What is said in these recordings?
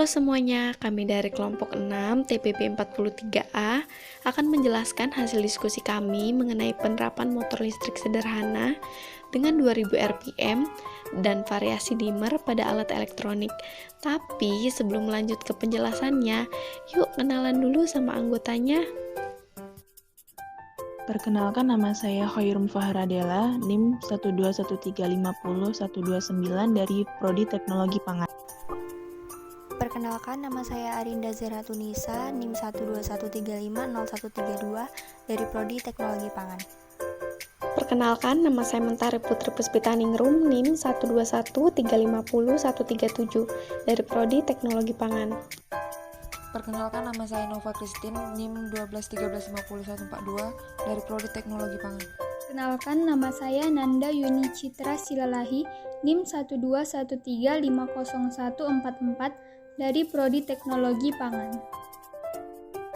semuanya, kami dari kelompok 6 TPP 43A akan menjelaskan hasil diskusi kami mengenai penerapan motor listrik sederhana dengan 2000 rpm dan variasi dimmer pada alat elektronik. Tapi sebelum lanjut ke penjelasannya, yuk kenalan dulu sama anggotanya. Perkenalkan, nama saya Khairum Fahradela, NIM 121350129 dari Prodi Teknologi Pangan. Perkenalkan, nama saya Arinda Zeratunisa, NIM 121350132 dari Prodi Teknologi Pangan. Perkenalkan, nama saya Mentari Putri Puspitaningrum, NIM 121350137 dari Prodi Teknologi Pangan. Perkenalkan, nama saya Nova Christine, NIM 121350142 dari Prodi Teknologi Pangan. Perkenalkan, nama saya Nanda Yuni Citra Silalahi, NIM 121350144 dari Prodi Teknologi Pangan.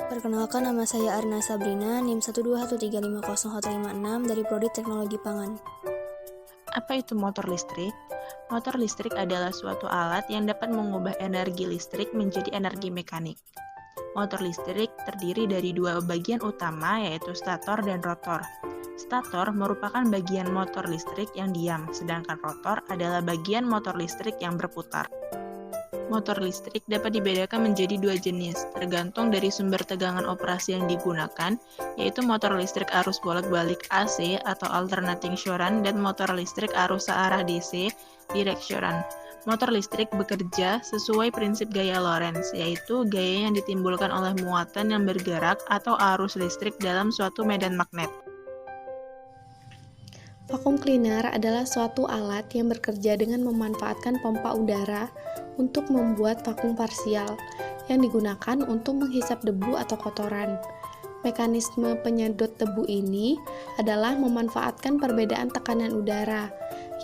Perkenalkan, nama saya Arna Sabrina, NIM 121350156 dari Prodi Teknologi Pangan. Apa itu motor listrik? Motor listrik adalah suatu alat yang dapat mengubah energi listrik menjadi energi mekanik. Motor listrik terdiri dari dua bagian utama, yaitu stator dan rotor. Stator merupakan bagian motor listrik yang diam, sedangkan rotor adalah bagian motor listrik yang berputar. Motor listrik dapat dibedakan menjadi dua jenis, tergantung dari sumber tegangan operasi yang digunakan, yaitu motor listrik arus bolak-balik AC atau alternating current dan motor listrik arus searah DC, direct current. Motor listrik bekerja sesuai prinsip gaya Lorentz, yaitu gaya yang ditimbulkan oleh muatan yang bergerak atau arus listrik dalam suatu medan magnet. Vacuum cleaner adalah suatu alat yang bekerja dengan memanfaatkan pompa udara untuk membuat vakum parsial yang digunakan untuk menghisap debu atau kotoran. Mekanisme penyedot debu ini adalah memanfaatkan perbedaan tekanan udara,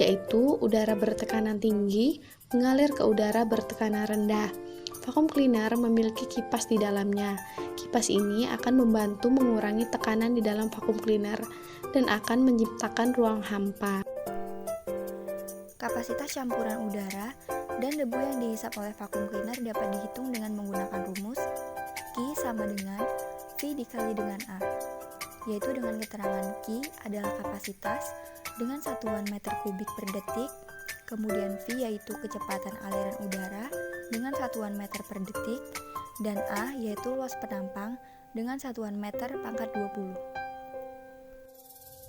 yaitu udara bertekanan tinggi mengalir ke udara bertekanan rendah. Vacuum cleaner memiliki kipas di dalamnya. Kipas ini akan membantu mengurangi tekanan di dalam vacuum cleaner dan akan menciptakan ruang hampa. Kapasitas campuran udara dan debu yang dihisap oleh vacuum cleaner dapat dihitung dengan menggunakan rumus Q sama dengan V dikali dengan A, yaitu dengan keterangan Q adalah kapasitas dengan satuan meter kubik per detik, kemudian V yaitu kecepatan aliran udara dengan satuan meter per detik, dan A yaitu luas penampang dengan satuan meter pangkat 20.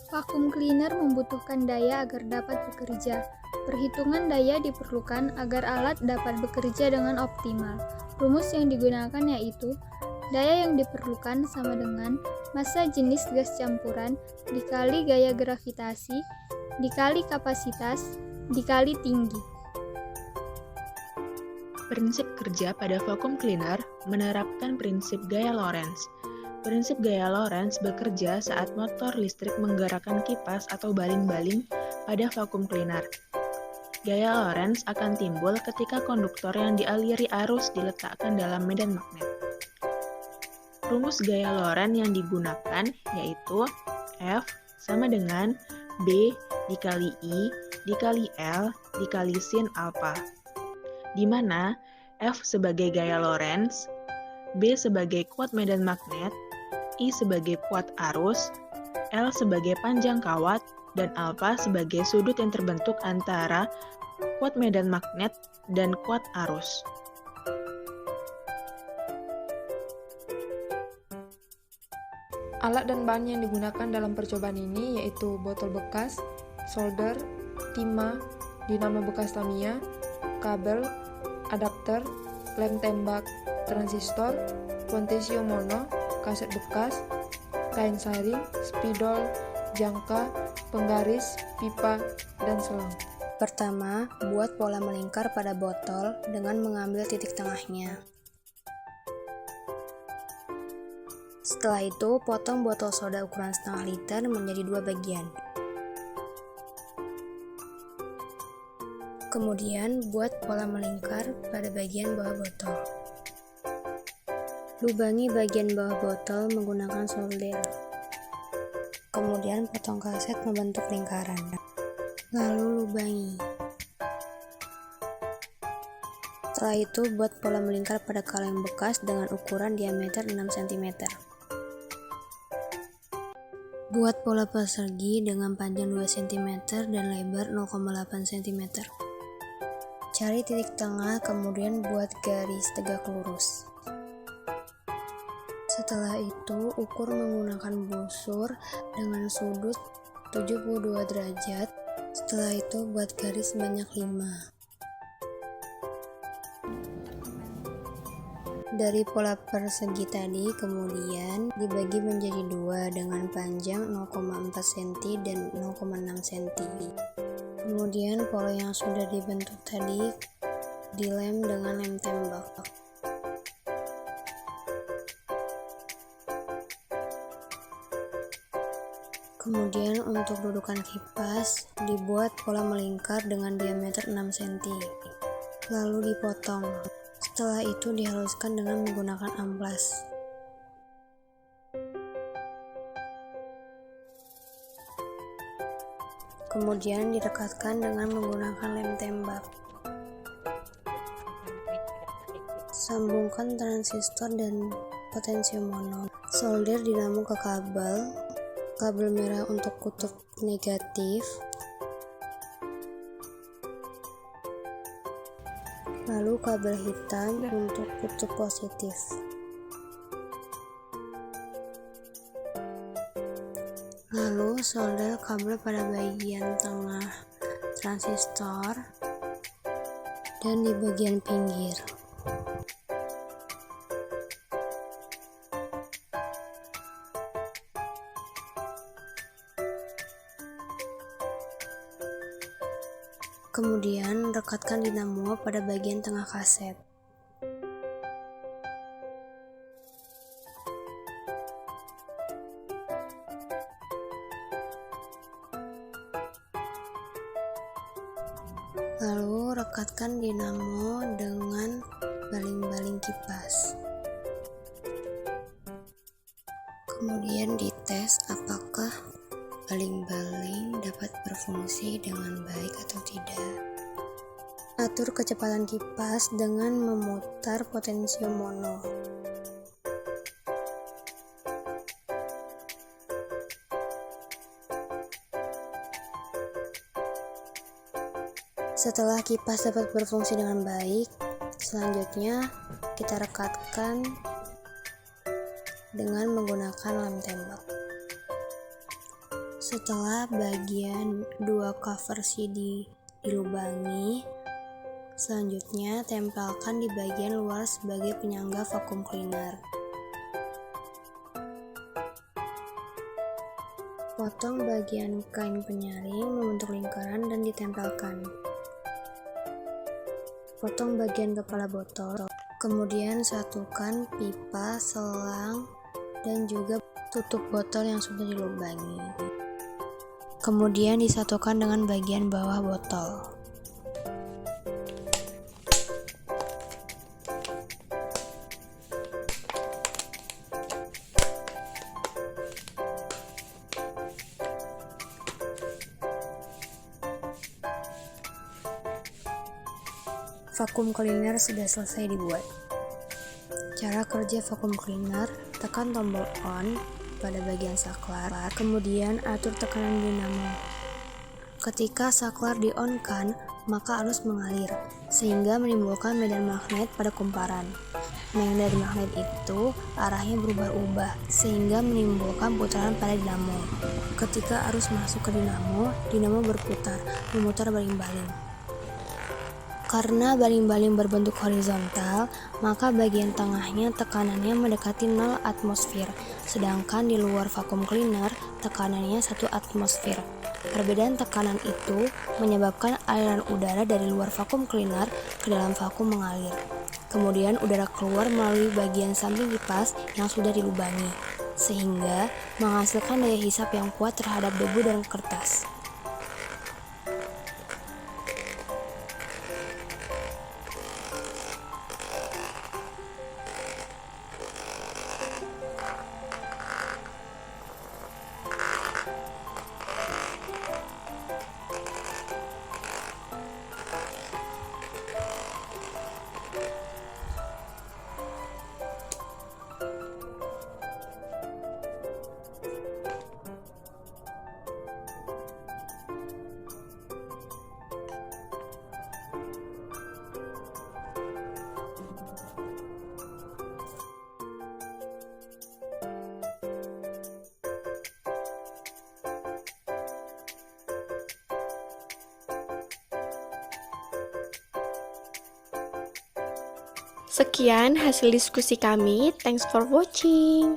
Vacuum cleaner membutuhkan daya agar dapat bekerja. Perhitungan daya diperlukan agar alat dapat bekerja dengan optimal. Rumus yang digunakan yaitu daya yang diperlukan sama dengan massa jenis gas campuran dikali gaya gravitasi dikali kapasitas dikali tinggi. Prinsip kerja pada vacuum cleaner menerapkan prinsip gaya Lorentz. Prinsip gaya Lorentz bekerja saat motor listrik menggerakkan kipas atau baling-baling pada vacuum cleaner. Gaya Lorentz akan timbul ketika konduktor yang dialiri arus diletakkan dalam medan magnet. Rumus gaya Lorentz yang digunakan yaitu F sama dengan B dikali I dikali L dikali sin alpha, di mana F sebagai gaya Lorentz, B sebagai kuat medan magnet, I sebagai kuat arus, L sebagai panjang kawat, dan alpha sebagai sudut yang terbentuk antara kuat medan magnet dan kuat arus. Alat dan bahan yang digunakan dalam percobaan ini yaitu botol bekas, solder, timah, dinamo bekas Tamiya, kabel, adapter, lem tembak, transistor, potensio mono, kaset bekas, kain saring, spidol, jangka, penggaris, pipa, dan selang. Pertama, buat pola melingkar pada botol dengan mengambil titik tengahnya. Setelah itu, potong botol soda ukuran setengah liter menjadi dua bagian. Kemudian, buat pola melingkar pada bagian bawah botol. Lubangi bagian bawah botol menggunakan solder. Kemudian, potong kaset membentuk lingkaran. Lalu lubangi. Setelah itu, buat pola melingkar pada kaleng bekas dengan ukuran diameter 6 cm. Buat pola persegi dengan panjang 2 cm dan lebar 0,8 cm. Cari titik tengah, kemudian buat garis tegak lurus. Setelah itu, ukur menggunakan busur dengan sudut 72 derajat. Setelah itu, buat garis sebanyak 5. Dari pola persegi tadi kemudian dibagi menjadi 2 dengan panjang 0,4 cm dan 0,6 cm. Kemudian pola yang sudah dibentuk tadi dilem dengan lem tembak. Kemudian untuk dudukan kipas dibuat pola melingkar dengan diameter 6 cm. Lalu dipotong. Setelah itu dihaluskan dengan menggunakan amplas. Kemudian direkatkan dengan menggunakan lem tembak. Sambungkan transistor dan potentiomono. Solder dinamo ke kabel merah untuk kutub negatif, lalu kabel hitam untuk kutub positif. Lalu solder kabel pada bagian tengah transistor dan di bagian pinggir. Kemudian rekatkan dinamo pada bagian tengah kaset. Lalu rekatkan dinamo dengan baling-baling kipas. Kemudian dites apakah baling-baling dapat berfungsi dengan baik atau tidak. Atur kecepatan kipas dengan memutar potentiomono. Setelah kipas dapat berfungsi dengan baik, selanjutnya kita rekatkan dengan menggunakan lem tembak. Setelah bagian 2 cover CD dilubangi, selanjutnya tempelkan di bagian luar sebagai penyangga vacuum cleaner. Potong bagian kain penyaring membentuk lingkaran dan ditempelkan. Potong bagian kepala botol, kemudian satukan pipa, selang, dan juga tutup botol yang sudah dilubangi. Kemudian disatukan dengan bagian bawah botol. Vacuum cleaner sudah selesai dibuat. Cara kerja vacuum cleaner: tekan tombol on pada bagian saklar, kemudian atur tekanan dinamo. Ketika saklar di-on-kan, maka arus mengalir, sehingga menimbulkan medan magnet pada kumparan. Medan magnet itu arahnya berubah-ubah, sehingga menimbulkan putaran pada dinamo. Ketika arus masuk ke dinamo berputar, memutar baling-baling. Karena baling-baling berbentuk horizontal, maka bagian tengahnya tekanannya mendekati 0 atmosfer, sedangkan di luar vacuum cleaner tekanannya 1 atmosfer. Perbedaan tekanan itu menyebabkan aliran udara dari luar vacuum cleaner ke dalam vakum mengalir. Kemudian udara keluar melalui bagian samping kipas yang sudah dilubangi, sehingga menghasilkan daya hisap yang kuat terhadap debu dan kertas. Sekian hasil diskusi kami. Thanks for watching.